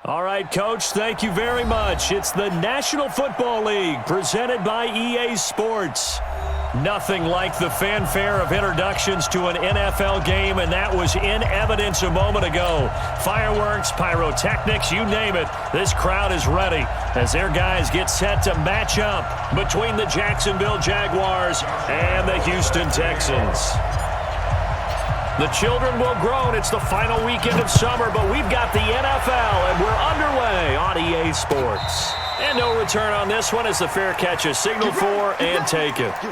All right, Coach, thank you very much. It's the National Football League presented by EA Sports. Nothing like the fanfare of introductions to an NFL game, and that was in evidence a moment ago. Fireworks, pyrotechnics, you name it. This crowd is ready as their guys get set to match up between the Jacksonville Jaguars and the Houston Texans. The children will groan. It's the final weekend of summer, but we've got the NFL, and we're underway on EA Sports. And no return on this one as the fair catch is signaled for and taken. Let's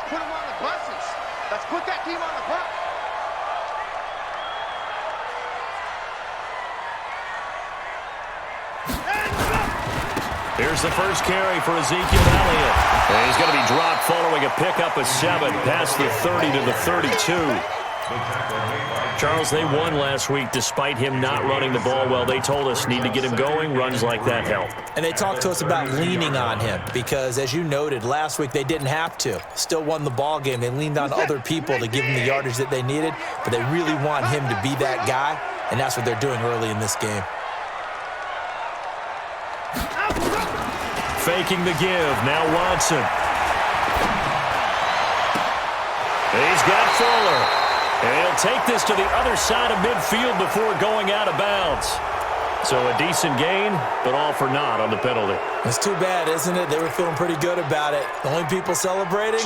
put them on the buses. Let's put that team on the bus. Here's the first carry for Ezekiel Elliott. And he's going to be dropped following a pickup of 7 past the 30 to the 32. Charles, they won last week despite him not running the ball well. They told us need to get him going. Runs like that help. And they talked to us about leaning on him because, as you noted, last week they didn't have to. Still won the ball game. They leaned on other people to give him the yardage that they needed, but they really want him to be that guy, and that's what they're doing early in this game. Faking the give. Now Watson. He's got Fuller. And he'll take this to the other side of midfield before going out of bounds. So a decent gain, but all for naught on the penalty. It's too bad, isn't it? They were feeling pretty good about it. The only people celebrating,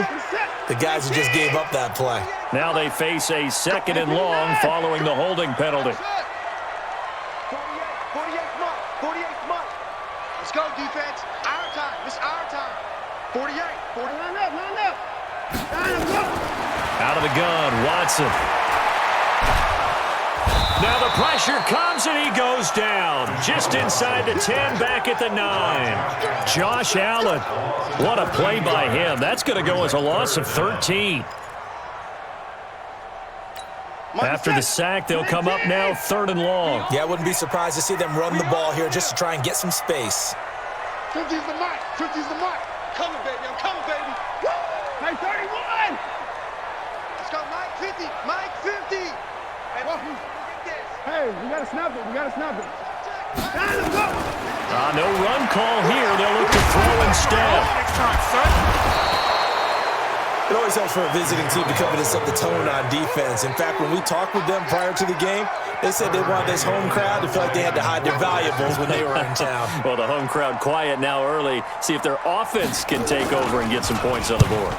the guys who just gave up that play. Now they face a 2nd and long following the holding penalty. 48th month. Let's go, defense. Our time. It's our time. 48. 49 up. Line up. Out of the gun, Watson. Now the pressure comes and he goes down. Just inside the 10, back at the 9. Josh Allen. What a play by him. That's going to go as a loss of 13. After the sack, they'll come up now 3rd and long. Yeah, I wouldn't be surprised to see them run the ball here just to try and get some space. 50's the mark. 50's the mark. Coming, baby. I'm coming, baby. Woo! Mike 31. Let's go, Mike 50. Mike 50. Hey, we got to snap it. Let's go. No run call here. They'll look to throw instead. It always helps for a visiting team to come in and set the tone on defense. In fact, when we talked with them prior to the game, they said they wanted this home crowd to feel like they had to hide their valuables when they were in town. Well, the home crowd quiet now early. See if their offense can take over and get some points on the board.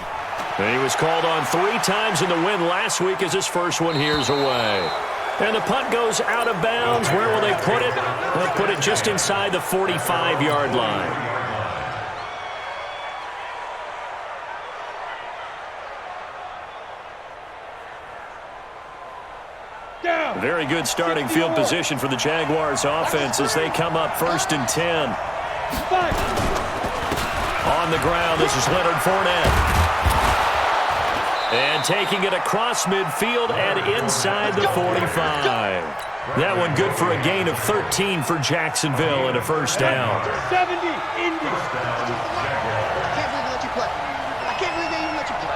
And he was called on 3 times in the win last week as his first one here's away. And the punt goes out of bounds. Where will they put it? They'll put it just inside the 45-yard line. Very good starting field position for the Jaguars offense as they come up 1st and 10. On the ground, this is Leonard Fournette. And taking it across midfield and inside the 45. That one good for a gain of 13 for Jacksonville and a first down. 70, Indy. I can't believe they even let you play.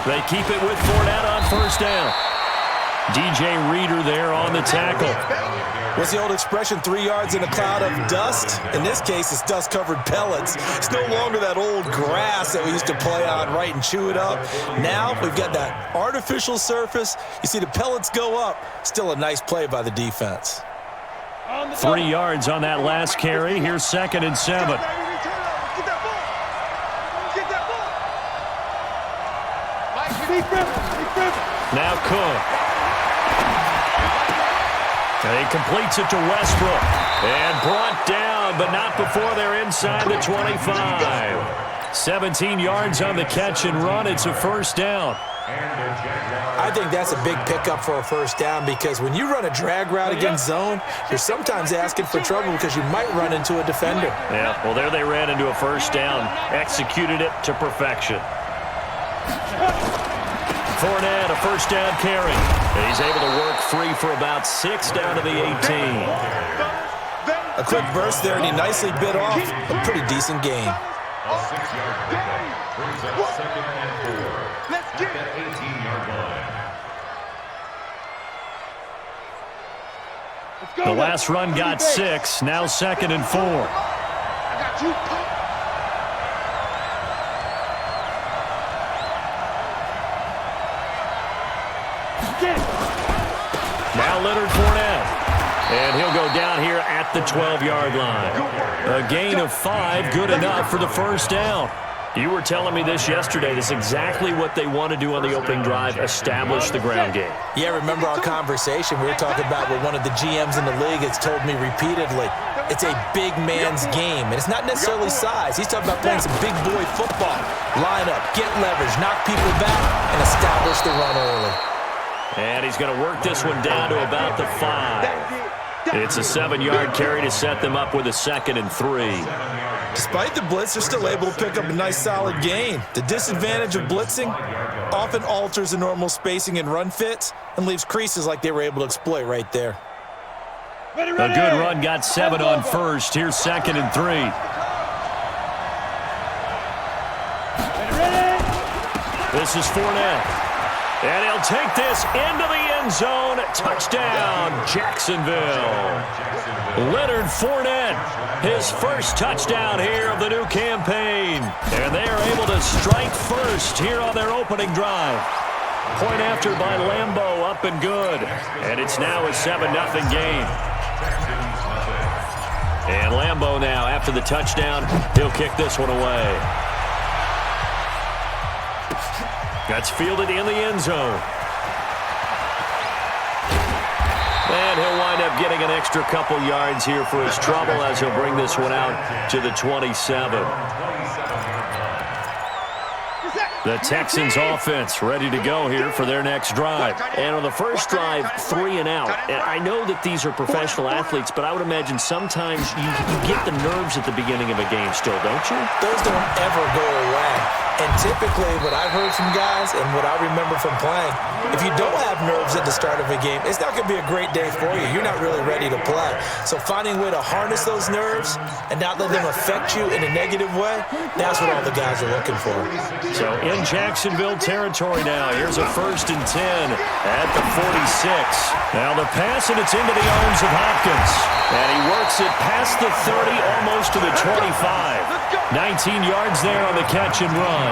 They keep it with Fournette on first down. DJ Reader there on the tackle. What's the old expression, 3 yards in a cloud of dust? In this case, it's dust-covered pellets. It's no longer that old grass that we used to play on, right, and chew it up. Now we've got that artificial surface. You see the pellets go up. Still a nice play by the defense. 3 yards on that last carry. Here's 2nd and 7. Now Cook. He completes it to Westbrook. And brought down, but not before they're inside the 25. 17 yards on the catch and run. It's a first down. I think that's a big pickup for a first down because when you run a drag route against zone, you're sometimes asking for trouble because you might run into a defender. Yeah, well, there they ran into a first down. Executed it to perfection. Fournette, a first down carry. He's able to work free for about 6 down to the 18. A quick burst there, and he nicely bit off a pretty decent gain. A 6-yard gain brings up 2nd and 4. Let's get at the 18-yard line. The last run got 6. Now 2nd and 4. I got you. Now Leonard Fournette. And he'll go down here at the 12-yard line. A gain of 5, good enough for the first down. You were telling me this yesterday. This is exactly what they want to do on the opening drive, establish the ground game. Yeah, remember our conversation? We were talking about what one of the GMs in the league has told me repeatedly. It's a big man's game, and it's not necessarily size. He's talking about playing some big boy football. Line up, get leverage, knock people back, and establish the run early. And he's going to work this one down to about the 5. It's a 7-yard carry to set them up with a 2nd and 3. Despite the blitz, they're still able to pick up a nice solid gain. The disadvantage of blitzing often alters the normal spacing and run fits and leaves creases like they were able to exploit right there. A good run got 7 on first. Here's 2nd and 3. This is Fournette. And he'll take this into the end zone. Touchdown, Jacksonville. Leonard Fournette, his first touchdown here of the new campaign. And they are able to strike first here on their opening drive. Point after by Lambeau, up and good. And it's now a 7-0 game. And Lambeau now, after the touchdown, he'll kick this one away. That's fielded in the end zone. And he'll wind up getting an extra couple yards here for his trouble as he'll bring this one out to the 27. The Texans offense ready to go here for their next drive. And on the first drive, 3 and out. And I know that these are professional athletes, but I would imagine sometimes you get the nerves at the beginning of a game still, don't you? Those don't ever go away. And typically, what I've heard from guys and what I remember from playing, if you don't have nerves at the start of a game, it's not going to be a great day for you. You're not really ready to play. So finding a way to harness those nerves and not let them affect you in a negative way, that's what all the guys are looking for. So in Jacksonville territory now, here's a 1st and 10 at the 46. Now the pass, and it's into the arms of Hopkins. And he works it past the 30, almost to the 25. 19 yards there on the catch and run.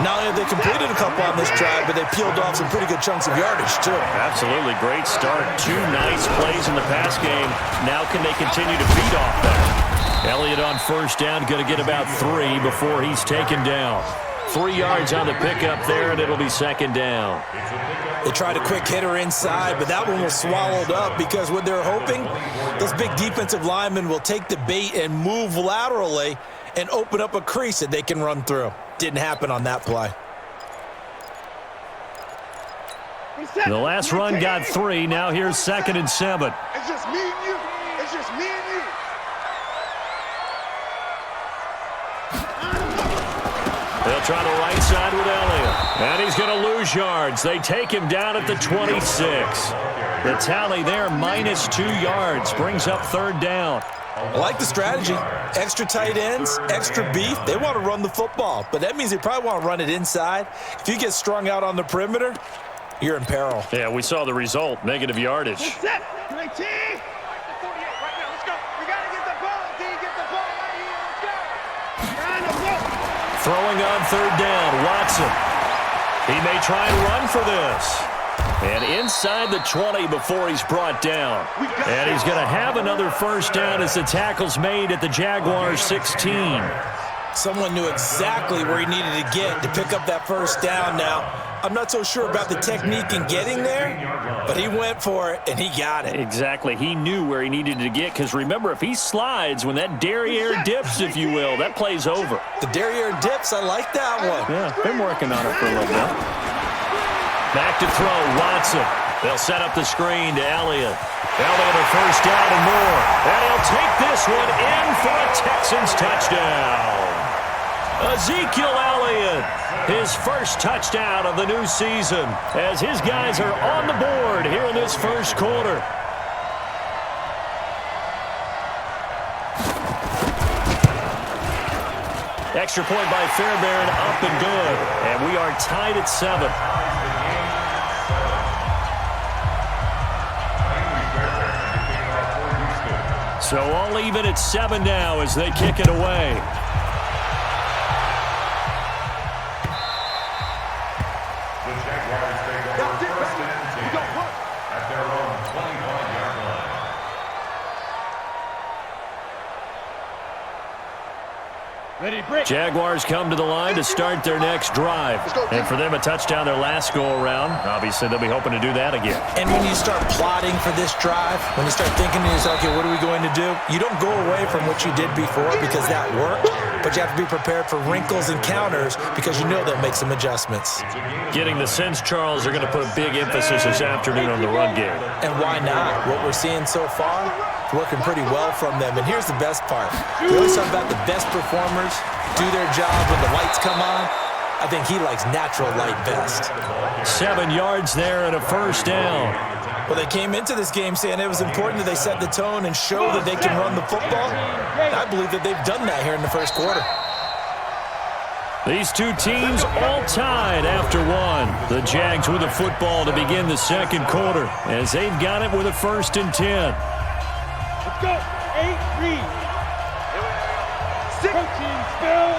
Not only have they completed a couple on this drive, but they peeled off some pretty good chunks of yardage, too. Absolutely. Great start. 2 nice plays in the pass game. Now can they continue to feed off that? Elliott on first down, going to get about 3 before he's taken down. 3 yards on the pickup there, and it'll be 2nd down. They tried a quick hitter inside, but that one was swallowed up because what they're hoping, those big defensive linemen will take the bait and move laterally and open up a crease that they can run through. Didn't happen on that play. The last run got 3. Now here's 2nd and 7. It's just me and you. It's just me and you. They'll try the right side with Elliott. And he's going to lose yards. They take him down at the 26. The tally there, minus 2 yards. Brings up 3rd down. I like the strategy. Extra tight ends, extra beef. They want to run the football, but that means they probably want to run it inside. If you get strung out on the perimeter, you're in peril. Yeah, we saw the result, negative yardage. Set. 19. 48 right now. Let's go. We got to get the ball. D, get the ball right here. Let's go. Throwing on 3rd down, Watson. He may try and run for this. And inside the 20 before he's brought down. And he's going to have another first down as the tackle's made at the Jaguars 16. Someone knew exactly where he needed to get to pick up that first down now. I'm not so sure about the technique in getting there, but he went for it, and he got it. Exactly. He knew where he needed to get, because remember, if he slides, when that derriere dips, if you will, that play's over. The derriere dips, I like that one. Yeah, been working on it for a little bit. Back to throw, Watson. They'll set up the screen to Elliott. Elliott a first down and more. And he'll take this one in for a Texans touchdown. Ezekiel Elliott, his first touchdown of the new season, as his guys are on the board here in this first quarter. Extra point by Fairbairn, up and good. And we are tied at 7. So all even at 7 now as they kick it away. Jaguars come to the line to start their next drive. And for them, a touchdown their last go-around. Obviously, they'll be hoping to do that again. And when you start plotting for this drive, when you start thinking to yourself, okay, what are we going to do? You don't go away from what you did before because that worked, but you have to be prepared for wrinkles and counters because you know they'll make some adjustments. Getting the sense, Charles, are going to put a big emphasis this afternoon on the run game. And why not? What we're seeing so far, working pretty well from them. And here's the best part. We always talk about the best performers do their job when the lights come on. I think he likes natural light best. 7 yards there and a first down. Well, they came into this game saying it was important that they set the tone and show that they can run the football. I believe that they've done that here in the first quarter. These two teams all tied after 1. The Jags with the football to begin the second quarter as they've got it with a 1st and 10. Let's go. 8 read. 6 teams fill.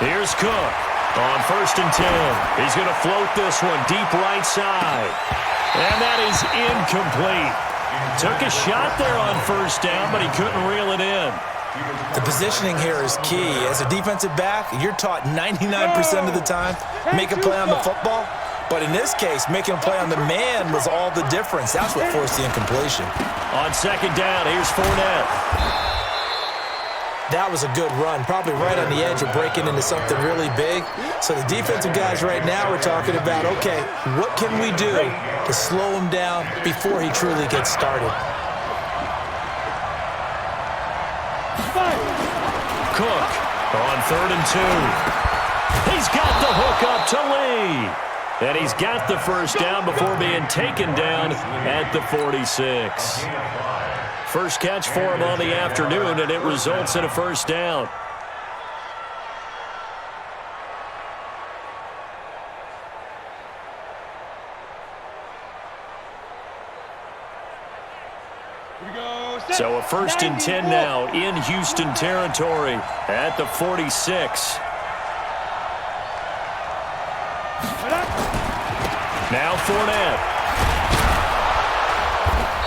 Here's Cook on 1st and 10. He's going to float this one deep right side. And that is incomplete. Took a shot there on 1st down, but he couldn't reel it in. The positioning here is key. As a defensive back, you're taught 99% of the time, make a play on the football. But in this case, making a play on the man was all the difference. That's what forced the incompletion. On 2nd down, here's Fournette. That was a good run, probably right on the edge of breaking into something really big. So the defensive guys right now are talking about, okay, what can we do to slow him down before he truly gets started? Cook on 3rd and 2. He's got the hook up to Lee. And he's got the first down before being taken down at the 46. First catch for him on the afternoon, and it results in a first down. So a 1st and 10 now in Houston territory at the 46. Now Fournette.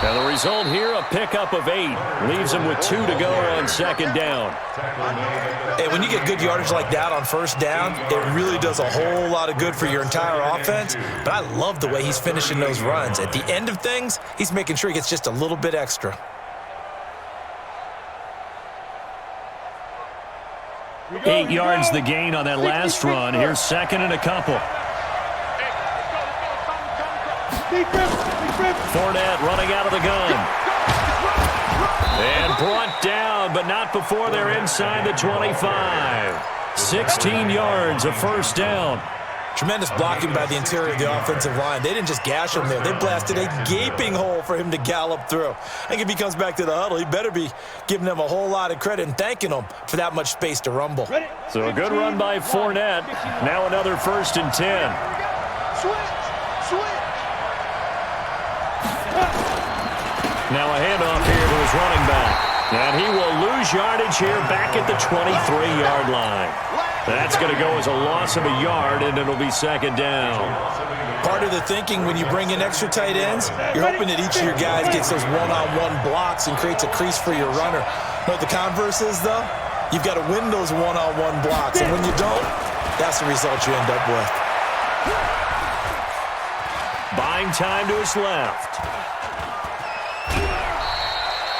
Now the result here, a pickup of 8. Leaves him with 2 to go on 2nd down. Hey, when you get good yardage like that on 1st down, it really does a whole lot of good for your entire offense. But I love the way he's finishing those runs. At the end of things, he's making sure he gets just a little bit extra. Eight yards the gain on that last run. Here's 2nd and a couple. Fournette running out of the gun. And brought down, but not before they're inside the 25. 16 yards, a first down. Tremendous blocking by the interior of the offensive line. They didn't just gash him there. They blasted a gaping hole for him to gallop through. I think if he comes back to the huddle, he better be giving them a whole lot of credit and thanking them for that much space to rumble. So a good run by Fournette. Now another 1st and 10. Now a handoff here to his running back. And he will lose yardage here back at the 23-yard line. That's going to go as a loss of a yard, and it'll be 2nd down. Part of the thinking when you bring in extra tight ends, you're hoping that each of your guys gets those one-on-one blocks and creates a crease for your runner. Know what the converse is, though? You've got to win those one-on-one blocks, and when you don't, that's the result you end up with. Buying time to his left.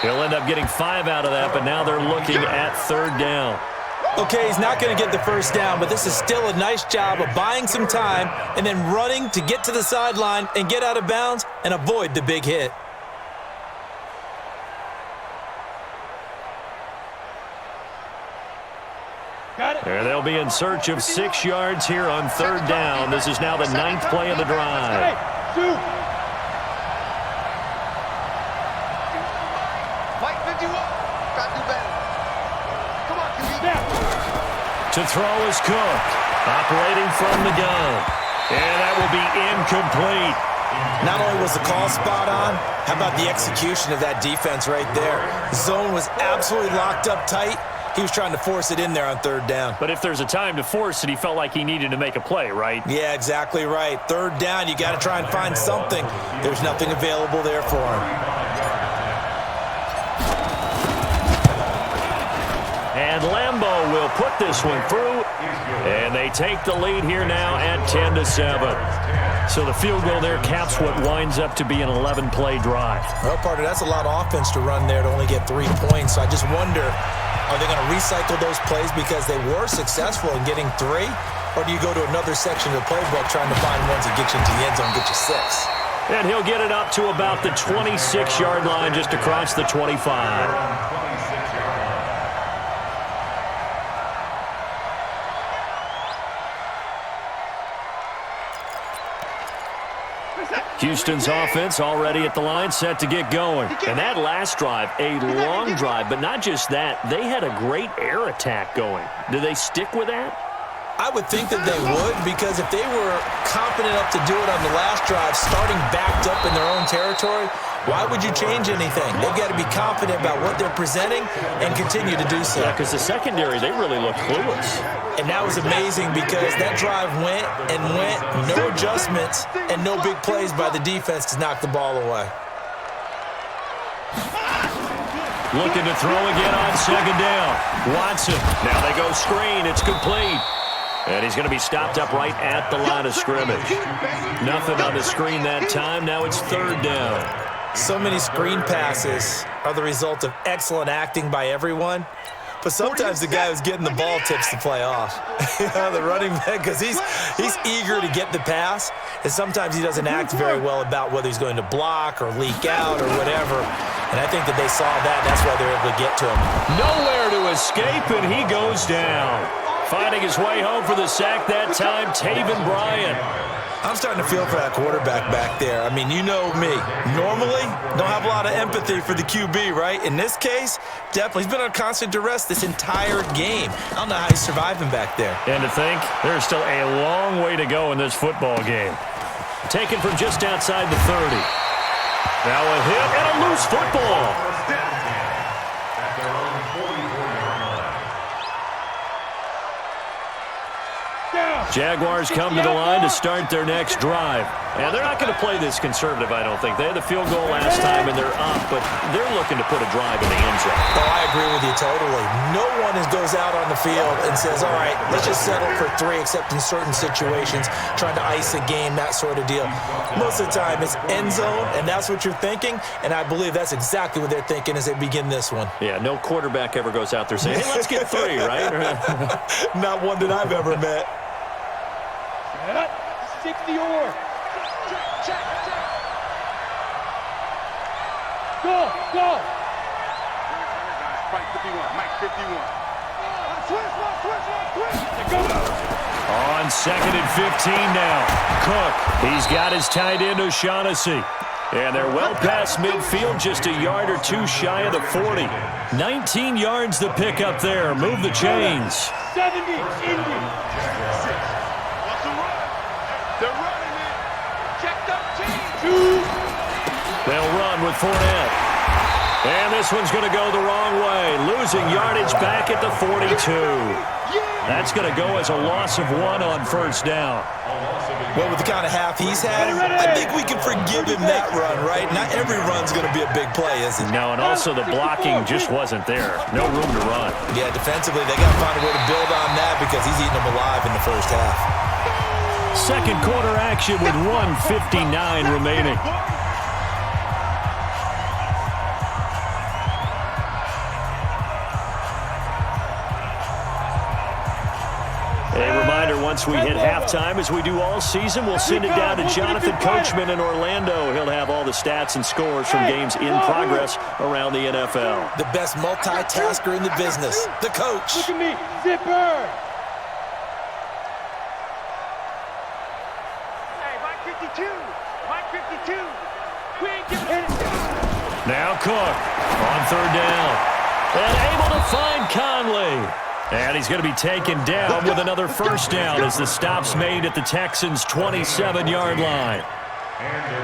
He'll end up getting 5 out of that, but now they're looking at 3rd down. Okay, he's not going to get the first down, but this is still a nice job of buying some time and then running to get to the sideline and get out of bounds and avoid the big hit. And they'll be in search of 6 yards here on 3rd down. This is now the 9th play of the drive. To throw is Cook, operating from the gun. And that will be incomplete. Not only was the call spot on, how about the execution of that defense right there? Zone was absolutely locked up tight. He was trying to force it in there on 3rd down. But if there's a time to force it, he felt like he needed to make a play, right? Yeah, exactly right. 3rd down, you got to try and find something. There's nothing available there for him. And Lambeau will put this one through. And they take the lead here now at 10-7. So the field goal there caps what winds up to be an 11-play drive. Well, partner, that's a lot of offense to run there to only get 3 points. So I just wonder, are they going to recycle those plays because they were successful in getting 3? Or do you go to another section of the playbook trying to find ones that get you into the end zone and get you 6? And he'll get it up to about the 26-yard line just across the 25. Houston's offense already at the line, set to get going. And that last drive, a long drive, but not just that. They had a great air attack going. Do they stick with that? I would think that they would, because if they were confident enough to do it on the last drive, starting backed up in their own territory, why would you change anything? They've got to be confident about what they're presenting and continue to do so. Yeah, because the secondary, they really look clueless. And that was amazing because that drive went and went, no adjustments, and no big plays by the defense to knock the ball away. Looking to throw again on 2nd down. Watson. Now they go screen. It's complete. And he's going to be stopped up right at the line of scrimmage. Nothing on the screen that time. Now it's 3rd down. So many screen passes are the result of excellent acting by everyone. But sometimes the guy who's getting the ball tips the play off. The running back, because he's eager to get the pass, and sometimes he doesn't act very well about whether he's going to block or leak out or whatever. And I think that they saw that. That's why they're able to get to him. Nowhere to escape, and he goes down. Finding his way home for the sack that time, Taven Bryan. I'm starting to feel for that quarterback back there. I mean, you know me. Normally, don't have a lot of empathy for the QB, right? In this case, definitely. He's been on constant duress this entire game. I don't know how he's surviving back there. And to think, there's still a long way to go in this football game. Taken from just outside the 30. Now a hit and a loose football. Jaguars come to the line to start their next drive. And they're not going to play this conservative, I don't think. They had the field goal last time, and they're up, but they're looking to put a drive in the end zone. Oh, I agree with you totally. No one goes out on the field and says, all right, let's just settle for 3, except in certain situations, trying to ice a game, that sort of deal. Most of the time, it's end zone, and that's what you're thinking, and I believe that's exactly what they're thinking as they begin this one. Yeah, no quarterback ever goes out there saying, hey, let's get 3, right? Not one that I've ever met. 60 or. Check. Go. Mike 51. Switch. On 2nd and 15 now. Cook, he's got his tight end O'Shaughnessy. And they're well past midfield, just a yard or 2 shy of the 40. 19 yards to pick up there. Move the chains. 70, Indy. They're running it. Checked up team. They'll run with Fournette. And this one's going to go the wrong way. Losing yardage back at the 42. That's going to go as a loss of 1 on 1st down. Well, with the kind of half he's had, I think we can forgive him that run, right? Not every run's going to be a big play, is it? No, and also the blocking just wasn't there. No room to run. Yeah, defensively, they got to find a way to build on that because he's eating them alive in the first half. Second quarter action with 1:59 remaining. A reminder once we hit halftime, as we do all season, we'll send it down to Jonathan Coachman in Orlando. He'll have all the stats and scores from games in progress around the NFL. The best multitasker in the business, the coach. Look at me, zipper. Hey, Mike 52. Mike 52. We ain't giving it. Now Cook on third down. And able to find Conley. And he's going to be taken down with another first down as the stop's made at the Texans' 27-yard line.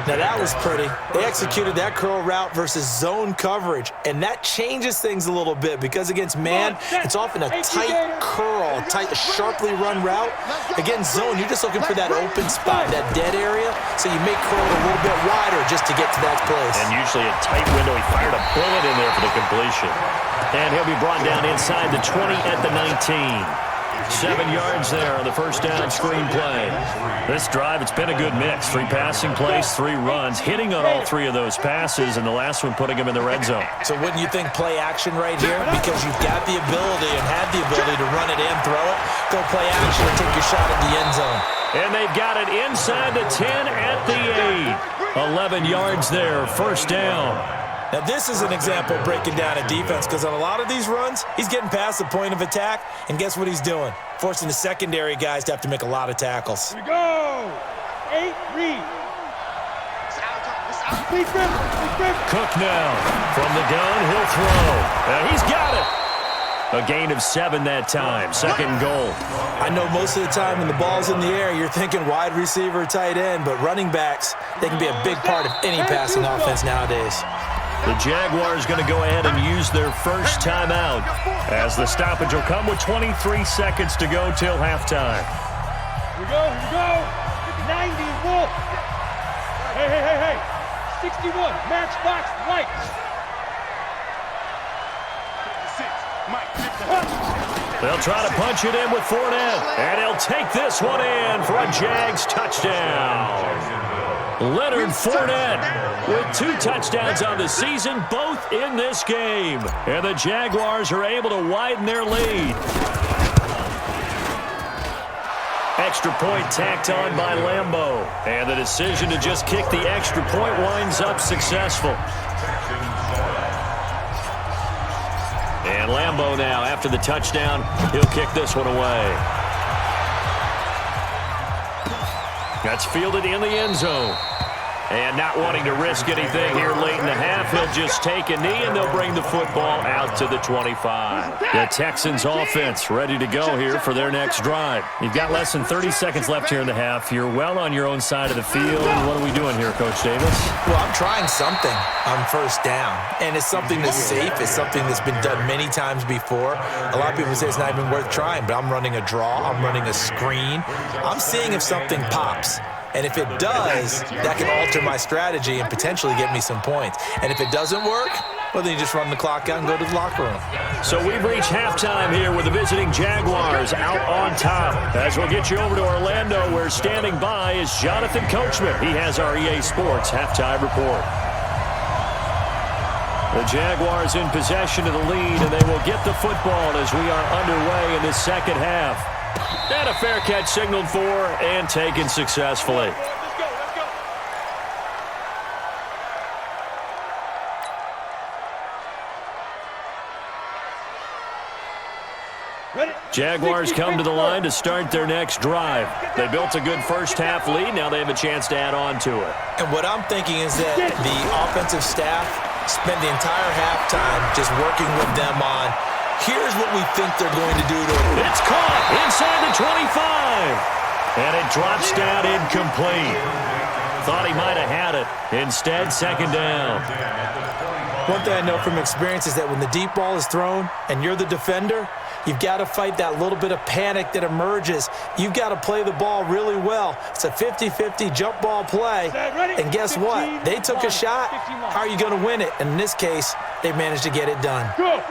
Now that was pretty. They executed that curl route versus zone coverage, and that changes things a little bit because against man, it's often a tight curl, tight, sharply run route. Against zone, you're just looking for that open spot, that dead area, so you make curl a little bit wider just to get to that place. And usually a tight window. He fired a bullet in there for the completion. And he'll be brought down inside the 20 at the 19. 7 yards there on the first down screen play. This drive, it's been a good mix. 3 passing plays, 3 runs, hitting on all 3 of those passes, and the last one putting him in the red zone. So wouldn't you think play action right here? Because you've got the ability and have the ability to run it and throw it. Go play action and take your shot at the end zone. And they've got it inside the 10 at the 8. 11 yards there, first down. Now, this is an example of breaking down a defense because on a lot of these runs, he's getting past the point of attack, and guess what he's doing? Forcing the secondary guys to have to make a lot of tackles. Here we go. 8 read. Cook now. From the gun, he'll throw. And he's got it. A gain of 7 that time. Second goal. I know most of the time when the ball's in the air, you're thinking wide receiver, tight end, but running backs, they can be a big part of any passing offense nowadays. The Jaguars going to go ahead and use their first timeout as the stoppage will come with 23 seconds to go till halftime. Here we go, here we go. 90 is full. Hey. 61, matchbox lights. 56, Mike. They'll try to punch it in with Fournette, and he'll take this one in for a Jags touchdown. Leonard Fournette with 2 touchdowns on the season, both in this game. And the Jaguars are able to widen their lead. Extra point tacked on by Lambeau. And the decision to just kick the extra point winds up successful. And Lambeau now, after the touchdown, he'll kick this one away. That's fielded in the end zone. And not wanting to risk anything here late in the half, he'll just take a knee, and they'll bring the football out to the 25. The Texans offense ready to go here for their next drive. You've got less than 30 seconds left here in the half. You're well on your own side of the field. What are we doing here, Coach Davis? Well, I'm trying something on first down, and it's something that's safe. It's something that's been done many times before. A lot of people say it's not even worth trying, but I'm running a draw. I'm running a screen. I'm seeing if something pops. And if it does, that can alter my strategy and potentially get me some points. And if it doesn't work, well, then you just run the clock out and go to the locker room. So we've reached halftime here with the visiting Jaguars out on top. As we'll get you over to Orlando, where standing by is Jonathan Coachman. He has our EA Sports halftime report. The Jaguars in possession of the lead, and they will get the football as we are underway in the second half. And a fair catch signaled for and taken successfully. Let's go. Ready? Jaguars come to the line to start their next drive. They built a good first half lead. Now they have a chance to add on to it. And what I'm thinking is that the offensive staff spent the entire halftime just working with them on here's what we think they're going to do to it. It's caught inside the 25. And it drops down incomplete. Thought he might have had it. Instead, second down. One thing I know from experience is that when the deep ball is thrown and you're the defender, you've got to fight that little bit of panic that emerges. You've got to play the ball really well. It's a 50-50 jump ball play. And guess what? They took a shot. How are you going to win it? And in this case, they managed to get it done. Go.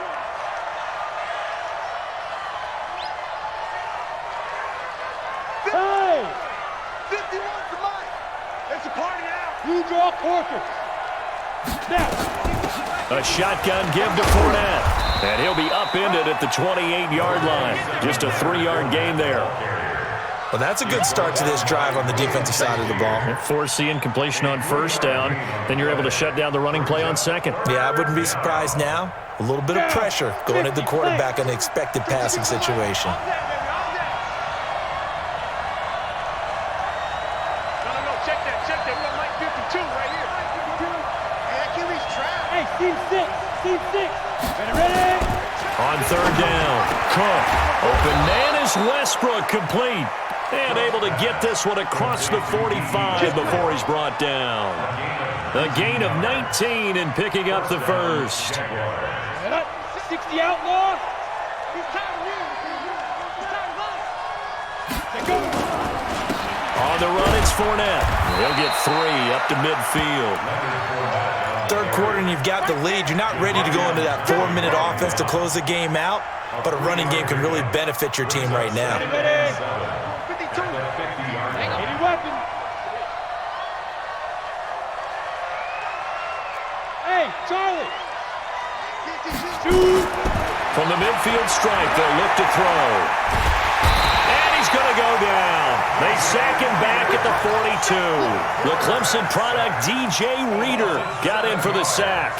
Hey! 51 to Mike. It's a party out. You draw Corker. Now. A shotgun give to Fournette. And he'll be upended at the 28-yard line. Just a 3-yard gain there. Well, that's a good start to this drive on the defensive side of the ball. Force the incompletion on first down. Then you're able to shut down the running play on second. Yeah, I wouldn't be surprised now. A little bit of pressure going at the quarterback in an expected passing situation. On third down, Cook. Open man is Westbrook, complete. And able to get this one across the 45 before he's brought down. A gain of 19 and picking up the first. 60 outlaw. On the run, it's Fournette. He'll get 3 up to midfield. Third quarter and you've got the lead. You're not ready to go into that 4-minute offense to close the game out, but a running game can really benefit your team right now. Hey, Charlie. From the midfield stripe, they'll look to throw. And he's going to go down. They sack him back at the 42. The Clemson product, DJ Reader, got in for the sack.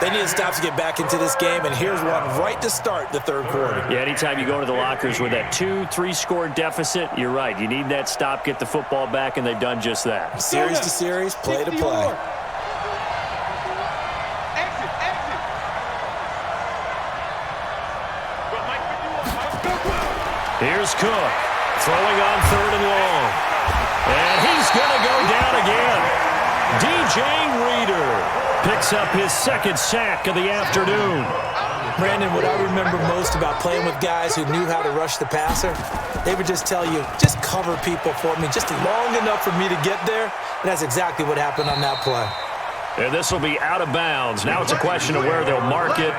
They need to stop to get back into this game, and here's one right to start the third quarter. Yeah, anytime you go to the lockers with that 2-3 score deficit, you're right. You need that stop, get the football back, and they've done just that. Series to series, play to play. Here's Cook, throwing on third and long. And he's going to go down again. DJ Reader picks up his second sack of the afternoon. Brandon, what I remember most about playing with guys who knew how to rush the passer, they would just tell you, just cover people for me, just long enough for me to get there. And that's exactly what happened on that play. And this will be out of bounds. Now it's a question of where they'll mark it.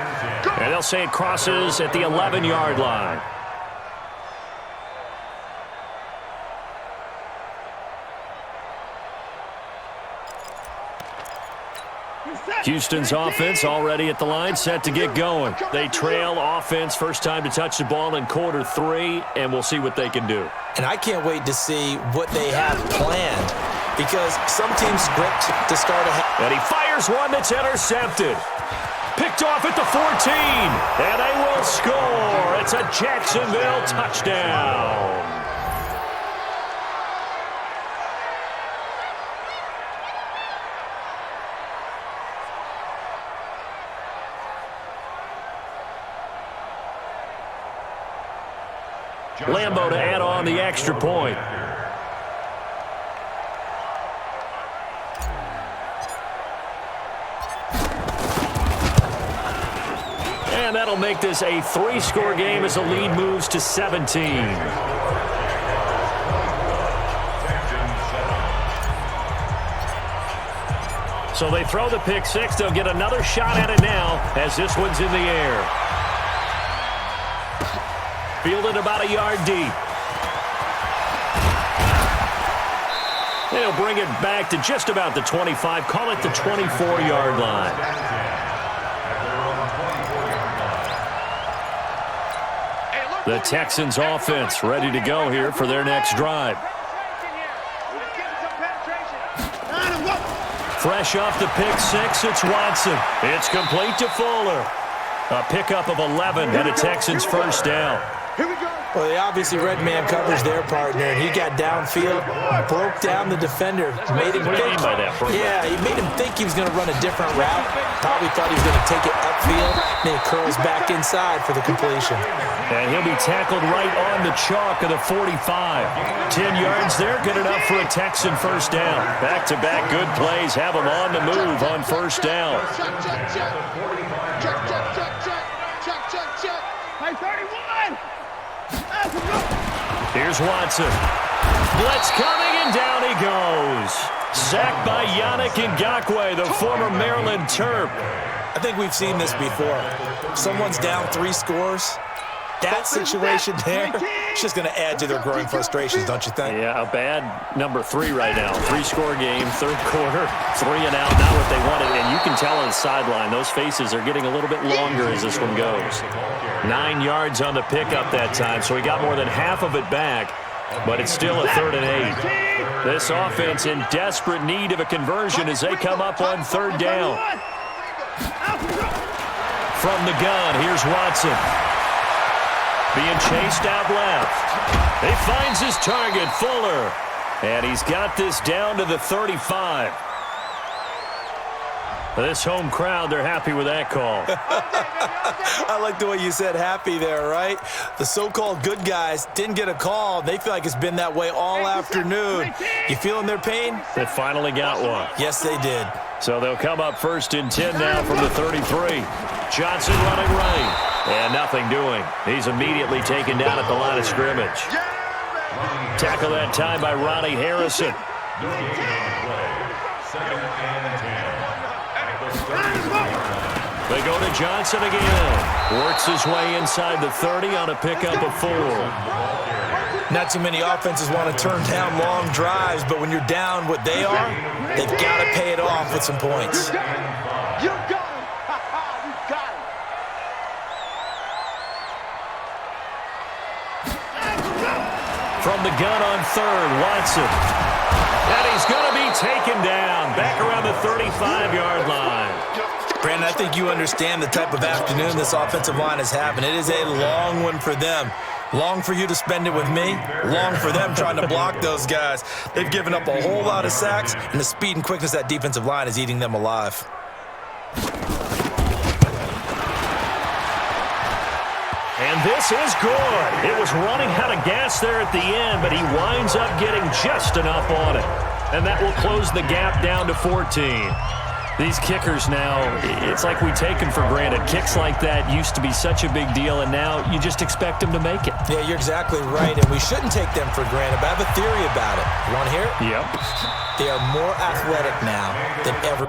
And they'll say it crosses at the 11-yard line. Houston's offense already at the line, set to get going. They trail offense, first time to touch the ball in quarter 3, and we'll see what they can do. And I can't wait to see what they have planned, because some teams script to start ahead. And he fires one that's intercepted. Picked off at the 14, and they will score. It's a Jacksonville touchdown. Lambo to add on the extra point. And that'll make this a 3-score game as the lead moves to 17. So they throw the pick 6. They'll get another shot at it now as this one's in the air. Fielded about a yard deep. They'll bring it back to just about the 25. Call it the 24-yard line. The Texans offense ready to go here for their next drive. Fresh off the pick 6, it's Watson. It's complete to Fuller. A pickup of 11 and a Texans first down. Well, they obviously read man coverage their partner, and he got downfield, broke down the defender, made him think. What do you mean by that? Yeah, he made him think he was going to run a different route. Probably thought he was going to take it upfield, and then he curls back inside for the completion. And he'll be tackled right on the chalk of the 45. 10 yards there, good enough for a Texan first down. Back-to-back good plays have him on the move on first down. Hey, 31! Here's Watson. Blitz coming, and down he goes. Sacked by Yannick Ngakoue, the former Maryland Terp. I think we've seen this before. Someone's down 3 scores. That situation there, it's just going to add to their growing frustrations, don't you think? Yeah, a bad number 3 right now. 3-score game, third quarter, 3 and out, not what they wanted. And you can tell on the sideline, those faces are getting a little bit longer as this one goes. 9 yards on the pickup that time, so he got more than half of it back. But it's still a 3rd and 8. This offense in desperate need of a conversion as they come up on 3rd down. From the gun, here's Watson. Being chased out left. He finds his target, Fuller. And he's got this down to the 35. This home crowd, they're happy with that call. I like the way you said happy there, right? The so-called good guys didn't get a call. They feel like it's been that way all afternoon. You feeling their pain? They finally got one. Yes, they did. So they'll come up 1st and 10 now from the 33. Johnson running right. And nothing doing. He's immediately taken down at the line of scrimmage. Tackle that time by Ronnie Harrison. They go to Johnson again. Works his way inside the 30 on a pickup of 4. Not too many offenses want to turn down long drives, but when you're down what they are, they've got to pay it off with some points. You got him. You got him. From the gun on 3rd, Watson. And he's going to be taken down back around the 35-yard line. Brandon, I think you understand the type of afternoon this offensive line is having. It is a long one for them. Long for you to spend it with me. Long for them trying to block those guys. They've given up a whole lot of sacks, and the speed and quickness of that defensive line is eating them alive. And this is good. It was running out of gas there at the end, but he winds up getting just enough on it. And that will close the gap down to 14. These kickers now, it's like we take them for granted. Kicks like that used to be such a big deal, and now you just expect them to make it. Yeah, you're exactly right, and we shouldn't take them for granted, but I have a theory about it. You want to hear it? Yep. They are more athletic now than ever.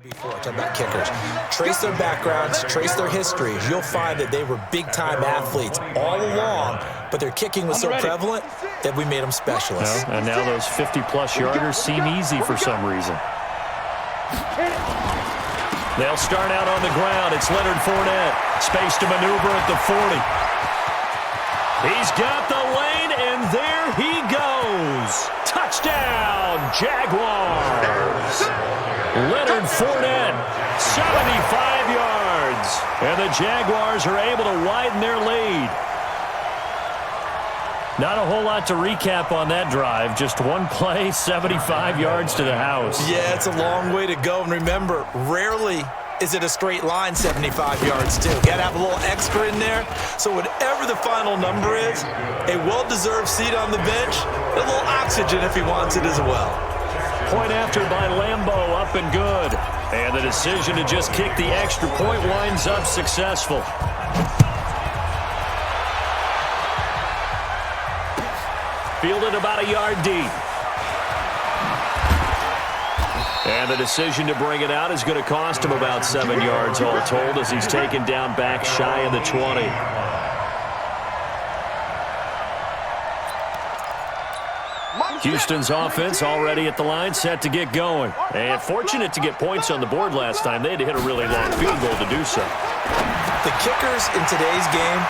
Before, talk about kickers. Trace their backgrounds, trace their histories. You'll find that they were big-time athletes all along, but their kicking was so prevalent that we made them specialists. No, and now those 50-plus yarders seem easy for some reason. They'll start out on the ground. It's Leonard Fournette. Space to maneuver at the 40. He's got the lane, and there he goes. Touchdown, Jaguars. Leonard Fournette, 75 yards. And the Jaguars are able to widen their lead. Not a whole lot to recap on that drive. Just one play, 75 yards to the house. Yeah, it's a long way to go. And remember, rarely is it a straight line 75 yards, too. Got to have a little extra in there. So whatever the final number is, a well-deserved seat on the bench, a little oxygen if he wants it as well. Point after by Lambeau, up and good. And the decision to just kick the extra point winds up successful. Fielded about a yard deep. And the decision to bring it out is going to cost him about 7 yards all told as he's taken down back shy of the 20. Houston's offense already at the line, set to get going. And fortunate to get points on the board last time. They had to hit a really long field goal to do so. The kickers in today's game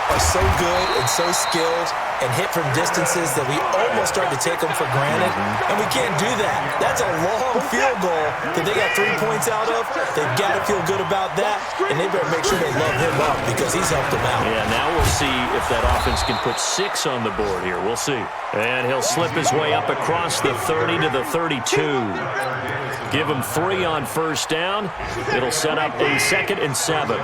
are so good and so skilled and hit from distances that we almost start to take them for granted, and we can't do that. That's a long field goal that they got 3 points out of. They've got to feel good about that, and they better make sure they love him up because he's helped them out. Yeah, now we'll see if that offense can put 6 on the board here. We'll see. And he'll slip his way up across the 30 to the 32. Give him 3 on first down. It'll set up a 2nd and 7.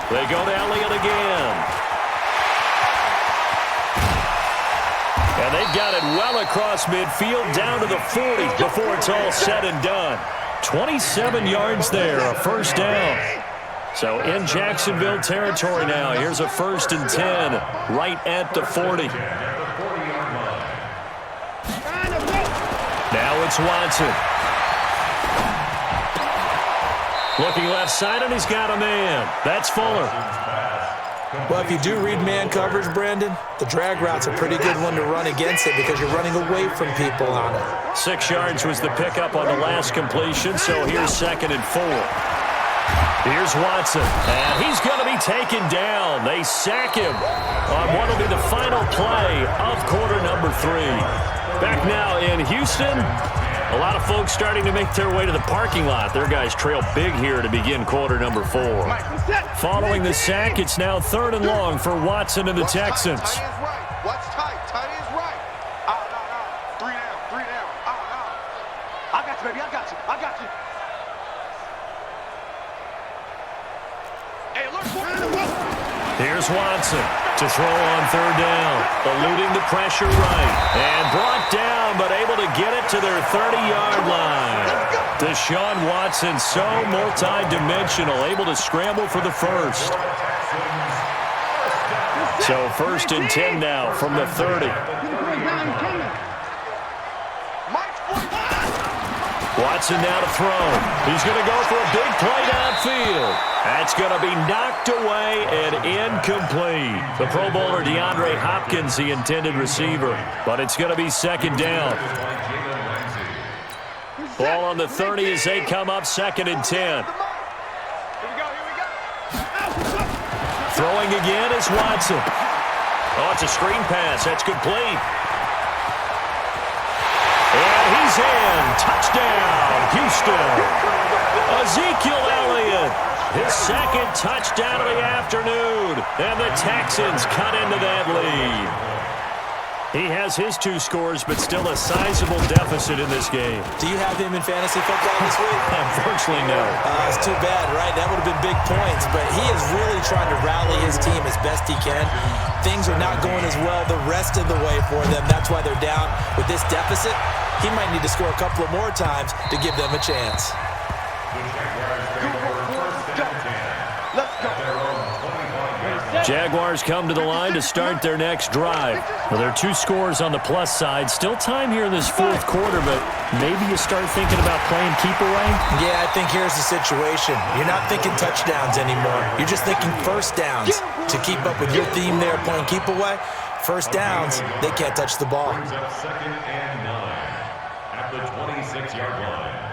They go to Elliott again. And they've got it well across midfield down to the 40 before it's all said and done. 27 yards there, a first down. So in Jacksonville territory now. Here's a 1st and 10 right at the 40. Now it's Watson. Looking left side, and he's got a man. That's Fuller. Well, if you do read man coverage, Brandon, the drag route's a pretty good one to run against it because you're running away from people on it. 6 yards was the pickup on the last completion, so here's 2nd and 4. Here's Watson, and he's going to be taken down. They sack him on what will be the final play of quarter number 3. Back now in Houston. A lot of folks starting to make their way to the parking lot. Their guys trail big here to begin quarter number 4. Following the sack, it's now 3rd and long for Watson and the Texans. Tight is right. Watch tight. Tight is right. Out. 3 down. 3 down. Out. I got you, baby. I got you. I got you. Hey, look. Here's Watson to throw on 3rd down. Eluding the pressure right. And brought down, but able to get it to their 30-yard line. Deshaun Watson, so multi-dimensional, able to scramble for the first. So 1st and 10 now from the 30. Watson now to throw. He's going to go for a big play downfield. That's going to be knocked away and incomplete. The Pro Bowler DeAndre Hopkins, the intended receiver. But it's going to be 2nd down. Ball on the 30 as they come up 2nd and 10. Throwing again is Watson. Oh, it's a screen pass. That's complete. And he's in. Touchdown, Houston. Ezekiel Elliott, his 2nd touchdown of the afternoon. And the Texans cut into that lead. He has his 2 scores, but still a sizable deficit in this game. Do you have him in fantasy football this week? Unfortunately, no. It's too bad, right? That would have been big points, but he is really trying to rally his team as best he can. Things are not going as well the rest of the way for them. That's why they're down with this deficit. He might need to score a couple of more times to give them a chance. Jaguars come to the line to start their next drive. Well, there are 2 scores on the plus side. Still time here in this 4th quarter, but maybe you start thinking about playing keep away? Yeah, I think here's the situation. You're not thinking touchdowns anymore. You're just thinking first downs. To keep up with your theme there, playing keep away, first downs, they can't touch the ball. 2nd and 9 at the 26-yard line.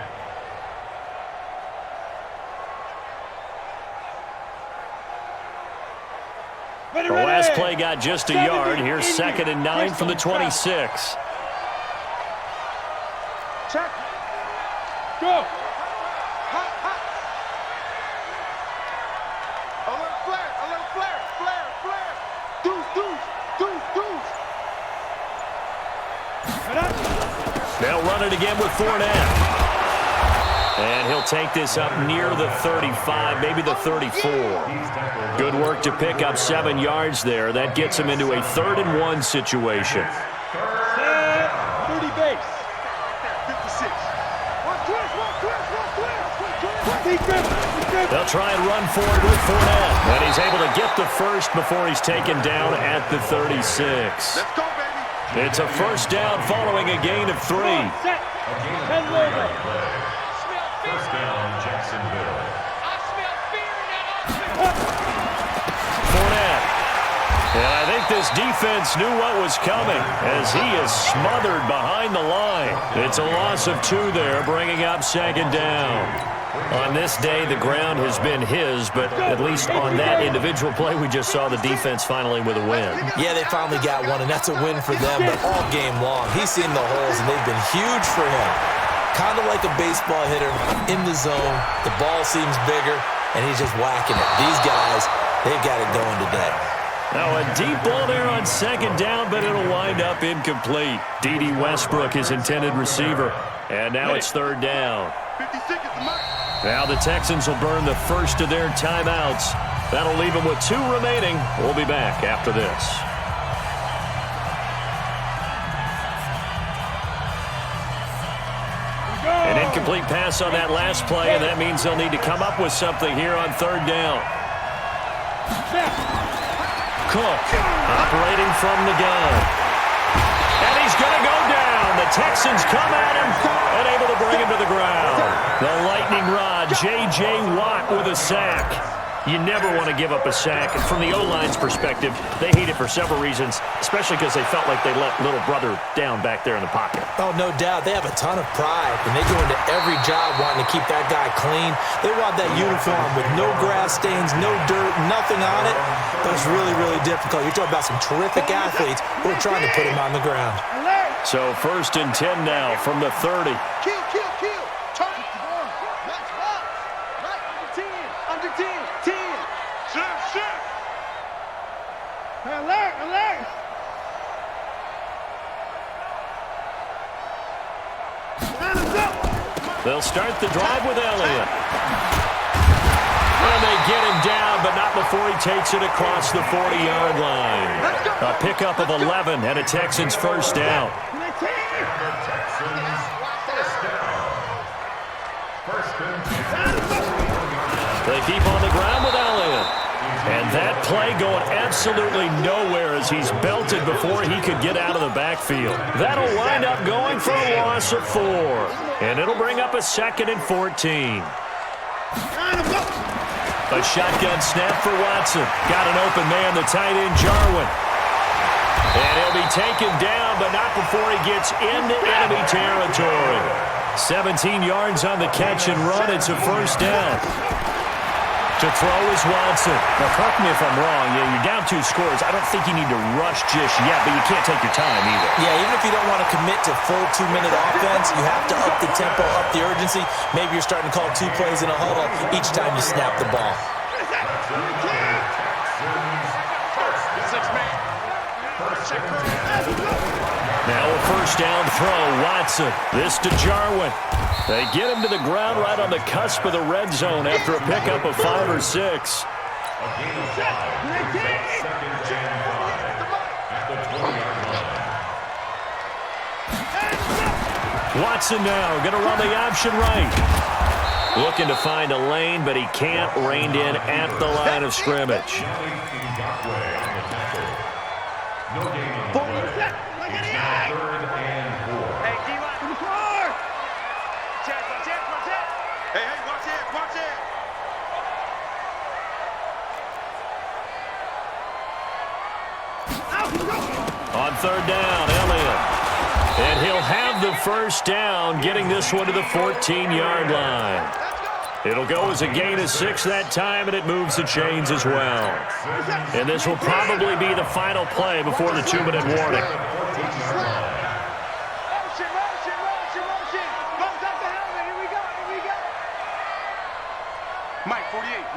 The last play got just a yard. Here's 2nd and 9 from the 26. Check. Go. A little flare. Deuce. They'll run it again with Fournette. And he'll take this up near the 35, maybe the 34. Good work to pick up 7 yards there. That gets him into a 3rd and 1 situation. 30 base. 56. They'll try and run forward with Fournette. And he's able to get the first before he's taken down at the 36. Let's go, baby. It's a first down following a gain of 3. First down, Jacksonville. Fournette And I think this defense knew what was coming as he is smothered behind the line. It's a loss of 2 there, bringing up second down. On this day, the ground has been his, but at least on that individual play, we just saw the defense finally with a win. Yeah, they finally got one, and that's a win for them, but all game long, he's seen the holes, and they've been huge for him. Kind of like a baseball hitter in the zone. The ball seems bigger, and he's just whacking it. These guys, they've got it going today. Now a deep ball there on second down, but it'll wind up incomplete. D.D. Westbrook is intended receiver, and now it's third down. 50 seconds to mark. Now the Texans will burn the first of their timeouts. That'll leave them with 2 remaining. We'll be back after this. An incomplete pass on that last play, and that means they'll need to come up with something here on third down. Cook operating from the gun. And he's going to go down. The Texans come at him and able to bring him to the ground. The lightning rod, J.J. Watt with a sack. You never want to give up a sack. And from the O-line's perspective, they hate it for several reasons, especially because they felt like they let little brother down back there in the pocket. Oh, no doubt. They have a ton of pride, and they go into every job wanting to keep that guy clean. They want that uniform with no grass stains, no dirt, nothing on it. That's really, really difficult. You're talking about some terrific athletes who are trying to put him on the ground. So 1st and 10 now from the 30. Kill. Turn. Match up. Right under 10. 10. Shit. Alert. They'll start the drive with Elliott. And they get him down, but not before he takes it across the 40-yard line. A pickup of 11 and a Texans first down. They keep on the ground with Elliott. And that play going absolutely nowhere as he's belted before he could get out of the backfield. That'll wind up going for a loss of 4. And it'll bring up a 2nd and 14. A shotgun snap for Watson. Got an open man, the tight end, Jarwin. And he'll be taken down, but not before he gets into enemy territory. 17 yards on the catch and run. It's a first down. To throw is Watson. Now, correct me if I'm wrong. You're down 2 scores. I don't think you need to rush just yet, but you can't take your time either. Yeah, even if you don't want to commit to full 2-minute offense, you have to up the tempo, up the urgency. Maybe you're starting to call 2 plays in a huddle each time you snap the ball. Now a first down throw, Watson. This to Jarwin. They get him to the ground right on the cusp of the red zone after a pickup of 5 or 6. Watson now going to run the option right. Looking to find a lane, but he can't. Reined in at the line of scrimmage. Watch it. On third down, Elliott. And he'll have the first down, getting this one to the 14-yard line. It'll go as a gain of 6 that time, and it moves the chains as well. And this will probably be the final play before the 2-minute warning.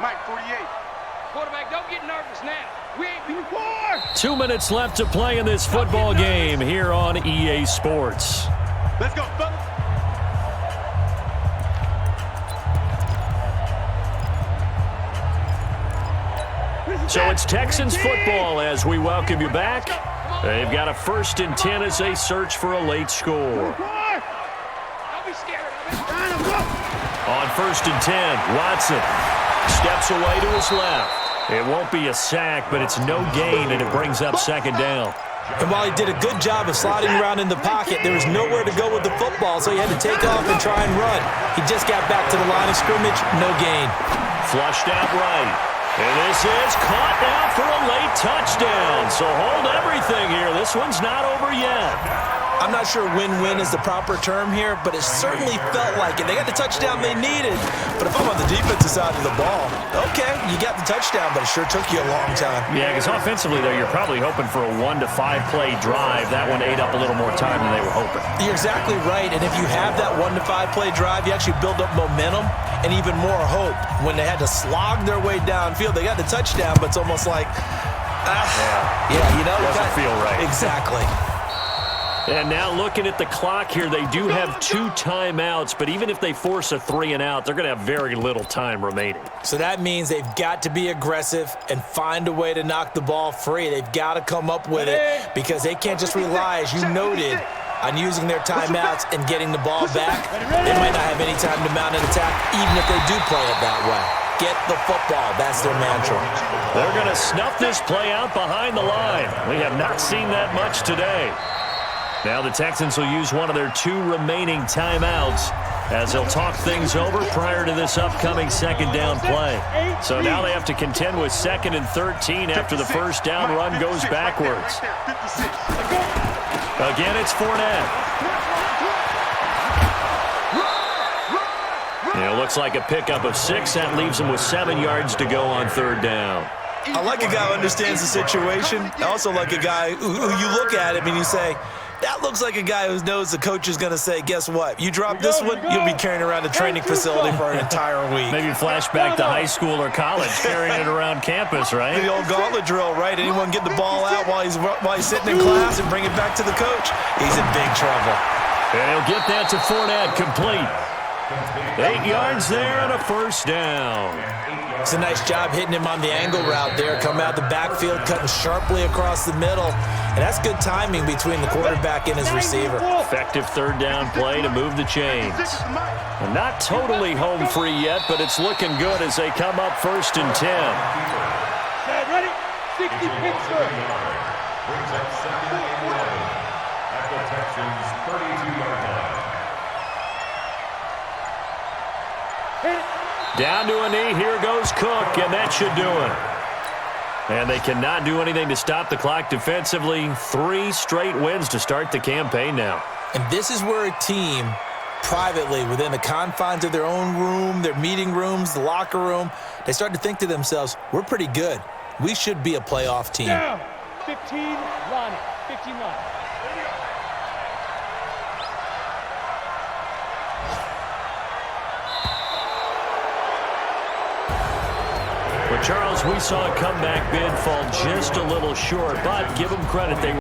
Mike 48. Quarterback, don't get nervous now. We ain't been poor. 2 minutes left to play in this football game here on EA Sports. Let's go, fellas. So it's Texans football as we welcome you back. They've got a 1st and 10 as they search for a late score. Don't be scared of it. On 1st and 10, Watson steps away to his left. It won't be a sack, but it's no gain, and it brings up 2nd down. And while he did a good job of sliding around in the pocket, there was nowhere to go with the football, so he had to take off and try and run. He just got back to the line of scrimmage, no gain. Flushed out right. And this is caught now for a late touchdown. So hold everything here. This one's not over yet. I'm not sure win-win is the proper term here, but it certainly felt like it. They got the touchdown they needed. But if I'm on the defensive side of the ball, okay, you got the touchdown, but it sure took you a long time. Yeah, because offensively, though, you're probably hoping for a 1 to 5 play drive. That one ate up a little more time than they were hoping. You're exactly right. And if you have that 1 to 5 play drive, you actually build up momentum and even more hope. When they had to slog their way downfield, they got the touchdown, but it's almost like, you know, doesn't feel right. Exactly. And now looking at the clock here, they do have 2 timeouts, but even if they force a 3 and out, they're going to have very little time remaining. So that means they've got to be aggressive and find a way to knock the ball free. They've got to come up with it because they can't just rely, as you noted, on using their timeouts and getting the ball back. They might not have any time to mount an attack, even if they do play it that way. Get the football. That's their mantra. They're going to snuff this play out behind the line. We have not seen that much today. Now the Texans will use one of their 2 remaining timeouts as they'll talk things over prior to this upcoming second down play. So now they have to contend with 2nd and 13 after the first down run goes backwards. Again, it's Fournette. It looks like a pickup of 6. That leaves them with 7 yards to go on 3rd down. I like a guy who understands the situation. I also like a guy who you look at him and you say, that looks like a guy who knows the coach is going to say, guess what? You drop this one, you'll be carrying around the training facility for an entire week. Maybe flashback to high school or college, carrying it around campus, right? The old gauntlet drill, right? Anyone get the ball out while he's sitting in class and bring it back to the coach? He's in big trouble. And he'll get that to Fournette, complete. 8 yards there and a 1st down. It's a nice job hitting him on the angle route there. Come out the backfield, cutting sharply across the middle. And that's good timing between the quarterback and his receiver. Effective 3rd down play to move the chains. And not totally home free yet, but it's looking good as they come up 1st and 10. Ready? 60 Pittsburgh. Brings up 2nd and 11 at the Texans' 32-yard line. Down to a knee, here goes Cook, and that should do it. And they cannot do anything to stop the clock defensively. 3 straight wins to start the campaign now. And this is where a team, privately, within the confines of their own room, their meeting rooms, the locker room, they start to think to themselves, we're pretty good. We should be a playoff team. Down. 15, Ronnie. 15 Ronnie. Well, Charles, we saw a comeback bid fall just a little short, but give them credit. They